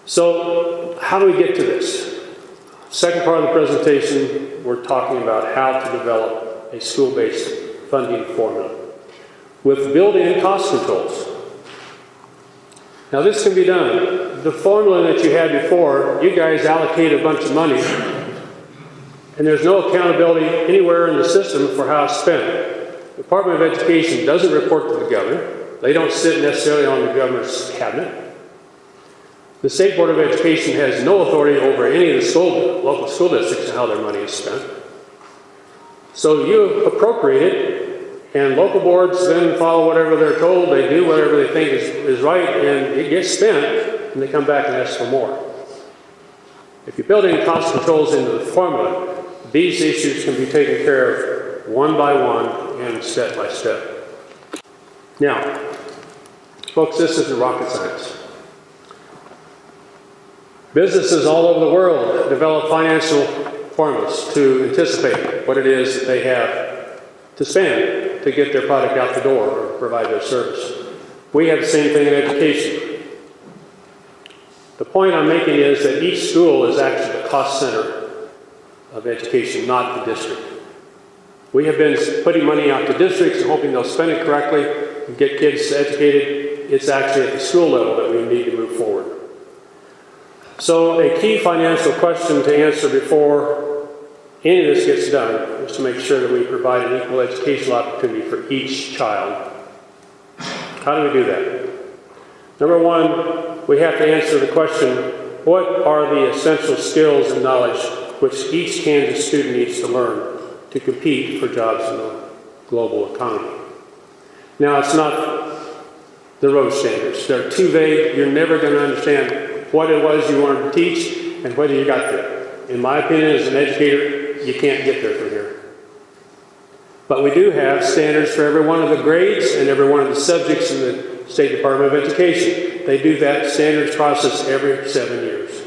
So how do we get to this? Second part of the presentation, we're talking about how to develop a school-based funding formula with built-in cost controls. Now this can be done. The formula that you had before, you guys allocate a bunch of money and there's no accountability anywhere in the system for how it's spent. The Department of Education doesn't report to the governor. They don't sit necessarily on the governor's cabinet. The State Board of Education has no authority over any of the local school districts and how their money is spent. So you appropriate it, and local boards then follow whatever they're told. They do whatever they think is right, and it gets spent, and they come back and ask for more. If you build in cost controls into the formula, these issues can be taken care of one by one and step by step. Now, folks, this isn't rocket science. Businesses all over the world develop financial formulas to anticipate what it is that they have to spend to get their product out the door or provide their service. We have the same thing in education. The point I'm making is that each school is actually the cost center of education, not the district. We have been putting money out to districts and hoping they'll spend it correctly and get kids educated. It's actually at the school level that we need to move forward. So a key financial question to answer before any of this gets done is to make sure that we provide an equal educational opportunity for each child. How do we do that? Number one, we have to answer the question, what are the essential skills and knowledge which each Kansas student needs to learn to compete for jobs in the global economy? Now, it's not the road standards. They're too vague. You're never going to understand what it was you wanted to teach and whether you got there. In my opinion, as an educator, you can't get there from here. But we do have standards for every one of the grades and every one of the subjects in the State Department of Education. They do that standards process every 7 years.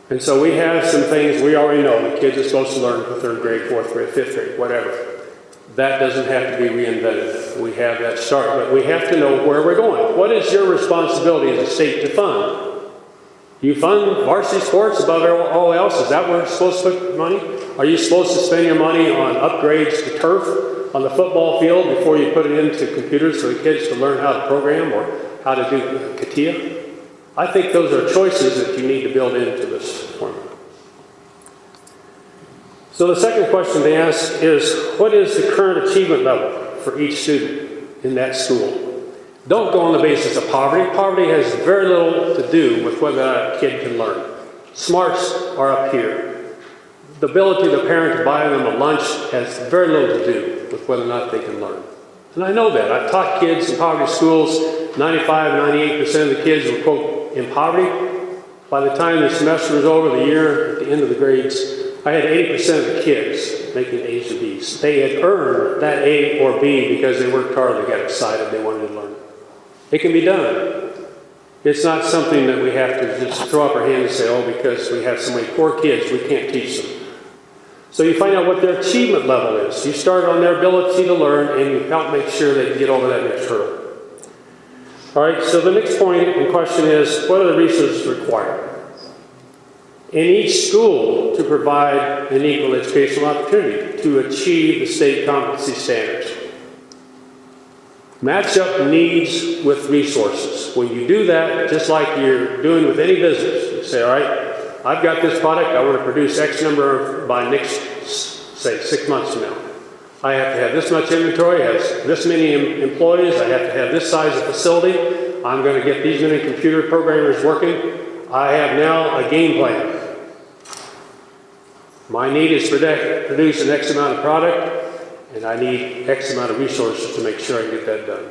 And so we have some things we already know the kids are supposed to learn for 3rd grade, 4th grade, 5th grade, whatever. That doesn't have to be reinvented. We have that start, but we have to know where we're going. What is your responsibility as a state to fund? Do you fund varsity sports above all else? Is that where you're supposed to put money? Are you supposed to spend your money on upgrades to turf on the football field before you put it into computers for the kids to learn how to program or how to do CATIA? I think those are choices that you need to build into this formula. So the second question to ask is, what is the current achievement level for each student in that school? Don't go on the basis of poverty. Poverty has very little to do with whether a kid can learn. Smarts are up here. The ability of the parent to buy them a lunch has very little to do with whether or not they can learn. And I know that. I've taught kids in poverty schools. 95-98% of the kids were, quote, in poverty. By the time the semester was over, the year, at the end of the grades, I had 80% of the kids making A's or B's. They had earned that A or B because they worked hard, they got excited, they wanted to learn. It can be done. It's not something that we have to just throw up our hand and say, oh, because we have so many poor kids, we can't teach them. So you find out what their achievement level is. You start on their ability to learn, and you help make sure they can get over that next hurdle. All right, so the next point in question is, what are the resources required in each school to provide an equal educational opportunity to achieve the state competency standards? Match up needs with resources. When you do that, just like you're doing with any business, you say, all right, I've got this product, I want to produce X number by next, say, 6 months from now. I have to have this much inventory, I have this many employees, I have to have this size of facility, I'm going to get these many computer programmers working. I have now a game plan. My need is to produce an X amount of product, and I need X amount of resources to make sure I get that done.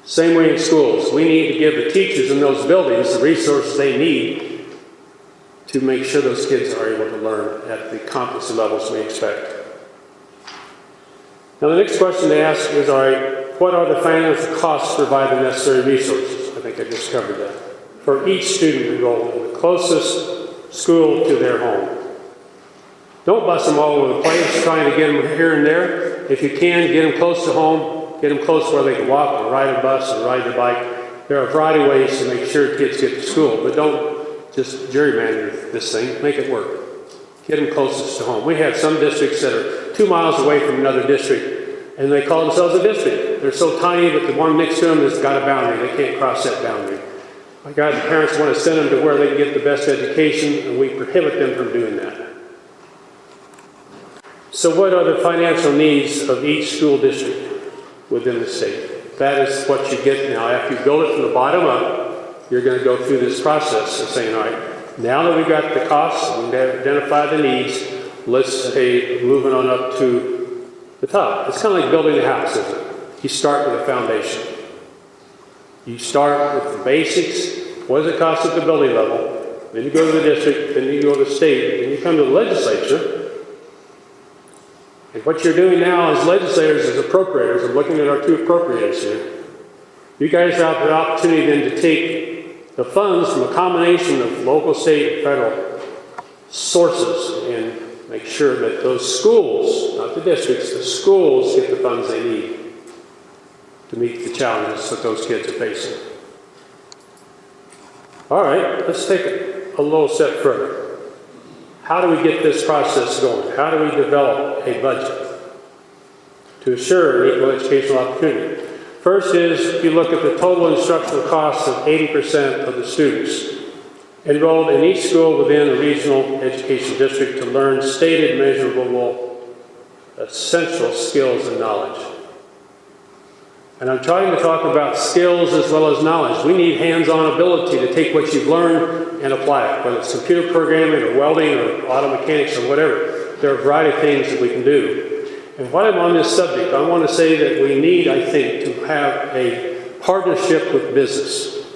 Same way in schools. We need to give the teachers in those buildings the resources they need to make sure those kids are able to learn at the competency levels we expect. Now the next question to ask is, all right, what are the financial costs to provide the necessary resources? I think I just covered that. For each student enrolled in the closest school to their home. Don't bust them all over the place trying to get them here and there. If you can, get them close to home, get them close where they can walk or ride a bus or ride their bike. there are a variety of ways to make sure kids get to school, but don't just gerrymander this thing, make it work. Get them closest to home. We have some districts that are 2 miles away from another district, and they call themselves a district. They're so tiny, but the one next to them has got a boundary. They can't cross that boundary. My God, the parents want to send them to where they can get the best education, and we prohibit them from doing that. So what are the financial needs of each school district within the state? That is what you get now. After you build it from the bottom up, you're going to go through this process of saying, all right, now that we've got the costs, we've identified the needs, let's say moving on up to the top. It's kind of like building a house, isn't it? You start with a foundation. You start with the basics. What does it cost at the building level? Then you go to the district, then you go to the state, then you come to the legislature. And what you're doing now as legislators, as appropriators, I'm looking at our two appropriators here. You guys have the opportunity then to take the funds from a combination of local, state, and federal sources and make sure that those schools, not the districts, the schools get the funds they need to meet the challenges that those kids are facing. All right, let's take it a little step further. How do we get this process going? How do we develop a budget to assure an equal educational opportunity? First is, if you look at the total instructional costs of 80% of the students enrolled in each school within a regional education district to learn stated, measurable, essential skills and knowledge. And I'm trying to talk about skills as well as knowledge. We need hands-on ability to take what you've learned and apply it, whether it's computer programming or welding or auto mechanics or whatever. There are a variety of things that we can do. And while I'm on this subject, I want to say that we need, I think, to have a partnership with business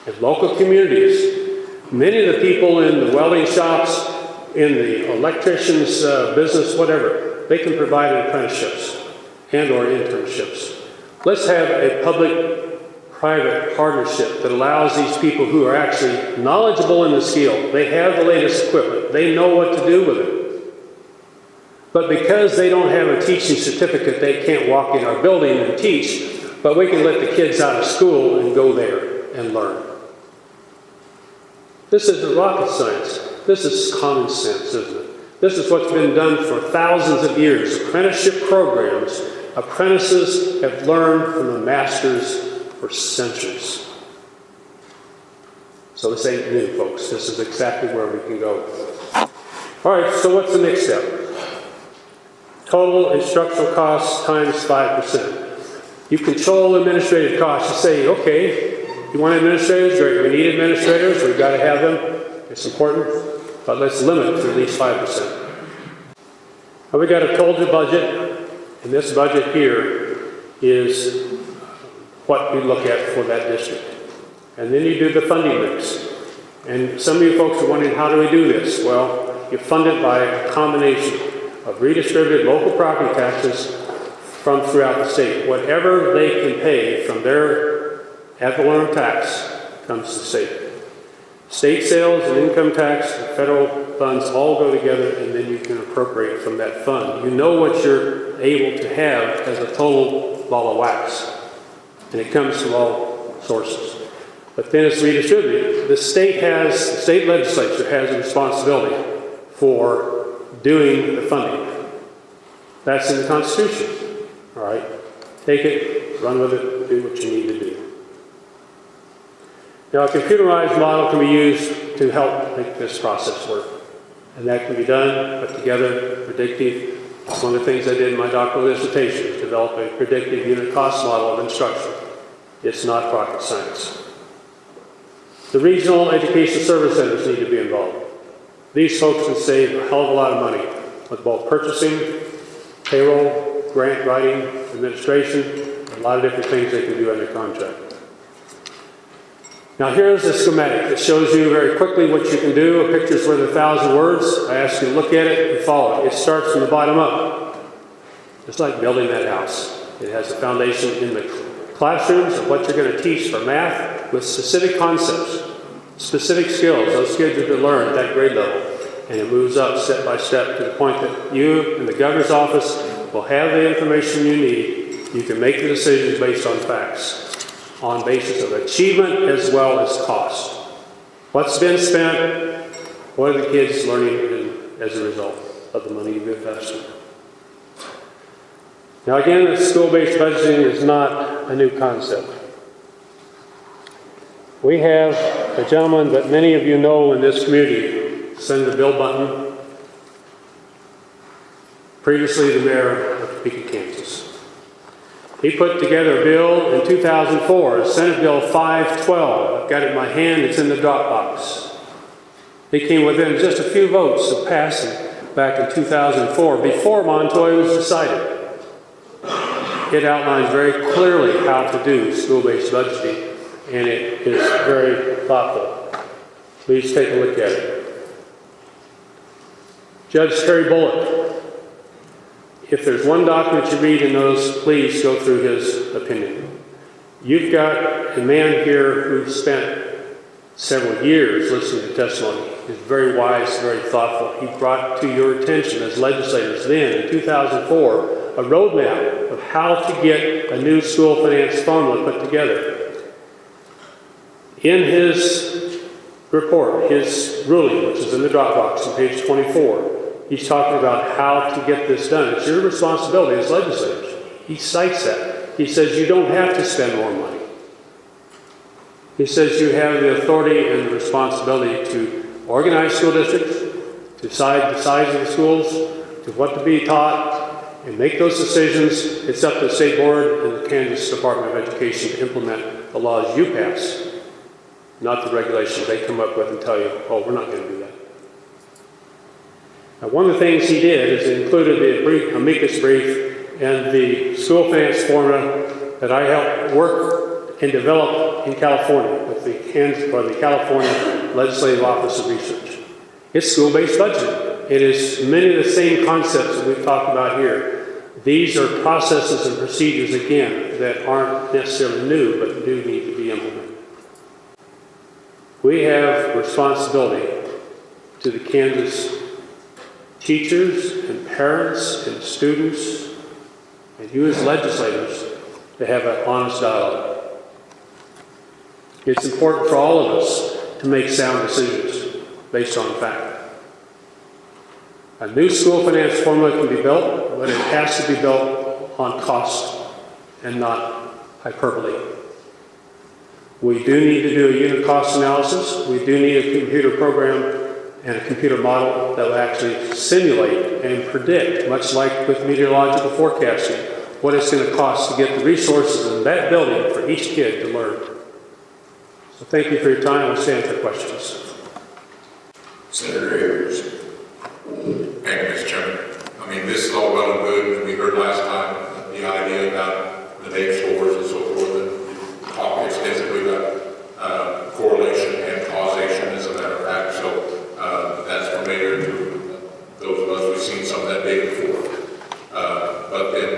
and local communities. Many of the people in the welding shops, in the electrician's business, whatever, they can provide apprenticeships and or internships. Let's have a public-private partnership that allows these people who are actually knowledgeable in the skill, they have the latest equipment, they know what to do with it. But because they don't have a teaching certificate, they can't walk in our building and teach, but we can let the kids out of school and go there and learn. This isn't rocket science. This is common sense, isn't it? This is what's been done for thousands of years. Apprenticeship programs. Apprentices have learned from the masters for centuries. So this ain't new, folks. This is exactly where we can go. All right, so what's the next step? Total instructional costs times 5%. You control administrative costs. You say, okay, you want administrators? Great. We need administrators. We've got to have them. It's important. But let's limit it to at least 5%. Now we've got a total budget. And this budget here is what we look at for that district. And then you do the funding mix. And some of you folks are wondering, how do we do this? Well, you fund it by a combination of redistributed local property taxes from throughout the state. Whatever they can pay from their ad valorem tax comes to the state. State sales and income tax, and federal funds all go together, and then you can appropriate from that fund. You know what you're able to have as a total ball of wax, and it comes from all sources. But then it's redistributed. The state legislature has a responsibility for doing the funding. That's in the Constitution. All right, take it, run with it, do what you need to do. Now, a computerized model can be used to help make this process work. And that can be done, put together, predictive. It's one of the things I did in my doctoral dissertation, develop a predictive unit cost model of instruction. It's not rocket science. The regional education service centers need to be involved. These folks can save a hell of a lot of money with both purchasing, payroll, grant writing, administration, a lot of different things they can do under contract. Now here's a schematic that shows you very quickly what you can do. A picture's worth 1,000 words. I ask you to look at it and follow it. It starts from the bottom up. It's like building that house. It has a foundation in the classrooms of what you're going to teach for math with specific concepts, specific skills. Those kids have been learned at that grade level. And it moves up step by step to the point that you and the governor's office will have the information you need. You can make the decisions based on facts. on basis of achievement as well as cost. What's been spent, what are the kids learning as a result of the money you've invested? Now again, school-based budgeting is not a new concept. We have a gentleman that many of you know in this community, Senator Bill Button, previously the mayor of Topeka, Kansas. He put together a bill in 2004, Senate Bill 512. I've got it in my hand, it's in the Dropbox. He came within just a few votes of passing back in 2004, before Montoya was decided. It outlines very clearly how to do school-based budgeting, and it is very thoughtful. Please take a look at it. Judge Terry Bullock, if there's one document you read in those, please go through his opinion. You've got a man here who spent several years listening to testimony. He's very wise, very thoughtful. He brought to your attention as legislators then, in 2004, a roadmap of how to get a new school finance formula put together. In his report, his ruling, which is in the Dropbox on page 24, he's talking about how to get this done. It's your responsibility as legislators. He cites that. He says you don't have to spend more money. He says you have the authority and the responsibility to organize school districts, to decide the size of the schools, to what to be taught, and make those decisions. It's up to the state board and the Kansas Department of Education to implement the laws you pass, not the regulations they come up with and tell you, oh, we're not going to do that. Now, one of the things he did is included the amicus brief and the school finance formula that I helped work and develop in California with the California Legislative Office of Research. It's school-based budgeting. It is many of the same concepts that we've talked about here. These are processes and procedures, again, that aren't necessarily new, but do need to be implemented. We have responsibility to the Kansas teachers and parents and students and you as legislators to have an honest dialogue. It's important for all of us to make sound decisions based on fact. A new school finance formula can be built, but it has to be built on cost and not hyperbole. We do need to do a unit cost analysis. We do need a computer program and a computer model that will actually simulate and predict, much like with meteorological forecasting, what it's going to cost to get the resources in that building for each kid to learn. So thank you for your time. I'll stand for questions. Senator Ayers. Thank you, Mr. Chairman. I mean, this is all well and good. We heard last time the idea about the name stores and so forth, and we talked extensively about correlation and causation, as a matter of fact. So that's familiar to those of us who've seen some of that data before. But then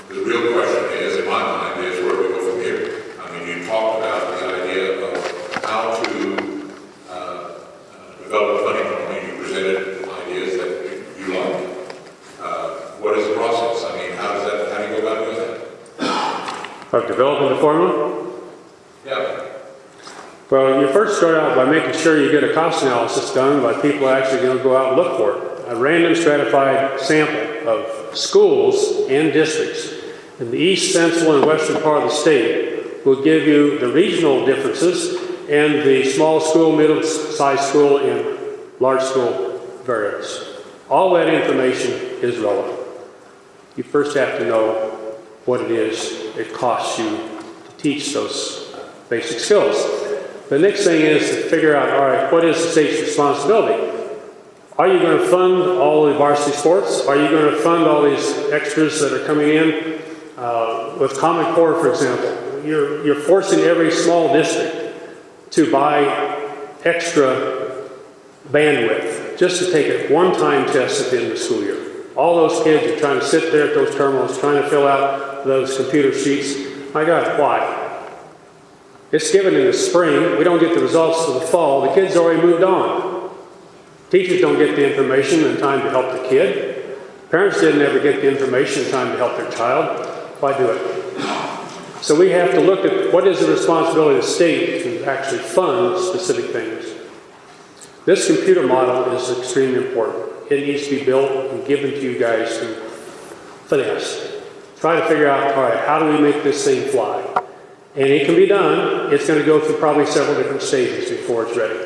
the real question is, in my mind, is where we go from here. I mean, you talked about the idea of how to develop a funding plan. You presented ideas that you like. What is the process? I mean, how do you go about doing that? Of developing the formula? Yeah. Well, you first start out by making sure you get a cost analysis done by people actually going to go out and look for it. A random stratified sample of schools and districts in the east, central, and western part of the state will give you the regional differences and the small school, middle-sized school, and large school variance. All that information is relevant. You first have to know what it is it costs you to teach those basic skills. The next thing is to figure out, all right, what is the state's responsibility? Are you going to fund all the varsity sports? Are you going to fund all these extras that are coming in? With Common Core, for example, you're forcing every small district to buy extra bandwidth just to take a one-time test at the end of the school year. All those kids are trying to sit there at those terminals, trying to fill out those computer sheets. My God, why? It's given in the spring. We don't get the results till the fall. The kids already moved on. Teachers don't get the information in time to help the kid. Parents didn't ever get the information in time to help their child. Why do it? So we have to look at what is the responsibility of the state to actually fund specific things. This computer model is extremely important. It needs to be built and given to you guys to finesse. Try to figure out, all right, how do we make this thing fly? And it can be done. It's going to go through probably several different stages before it's ready.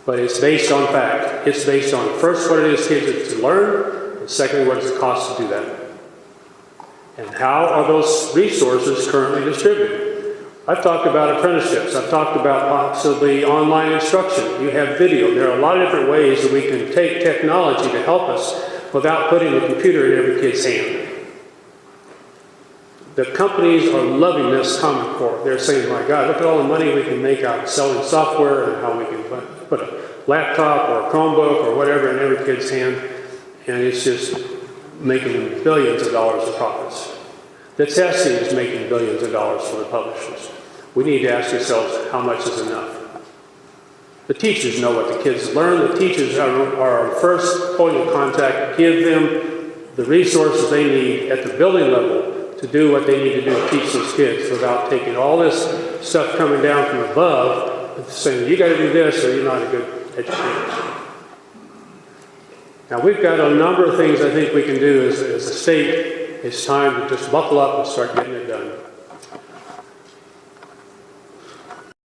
But it's based on fact. It's based on, first, what it is kids to learn, and secondly, what does it cost to do that? And how are those resources currently distributed? I've talked about apprenticeships. I've talked about possibly online instruction. You have video. There are a lot of different ways that we can take technology to help us without putting a computer in every kid's hand. The companies are loving this Common Core. They're saying, my God, look at all the money we can make out of selling software and how we can put a laptop or a Chromebook or whatever in every kid's hand. And it's just making billions of dollars of profits. The testing is making billions of dollars for the publishers. We need to ask ourselves, how much is enough? The teachers know what the kids learn. The teachers are our first point of contact. Give them the resources they need at the building level to do what they need to do to teach those kids without taking all this stuff coming down from above and saying, you got to do this or you're not a good educator. Now, we've got a number of things I think we can do as a state. It's time to just buckle up and start getting it done.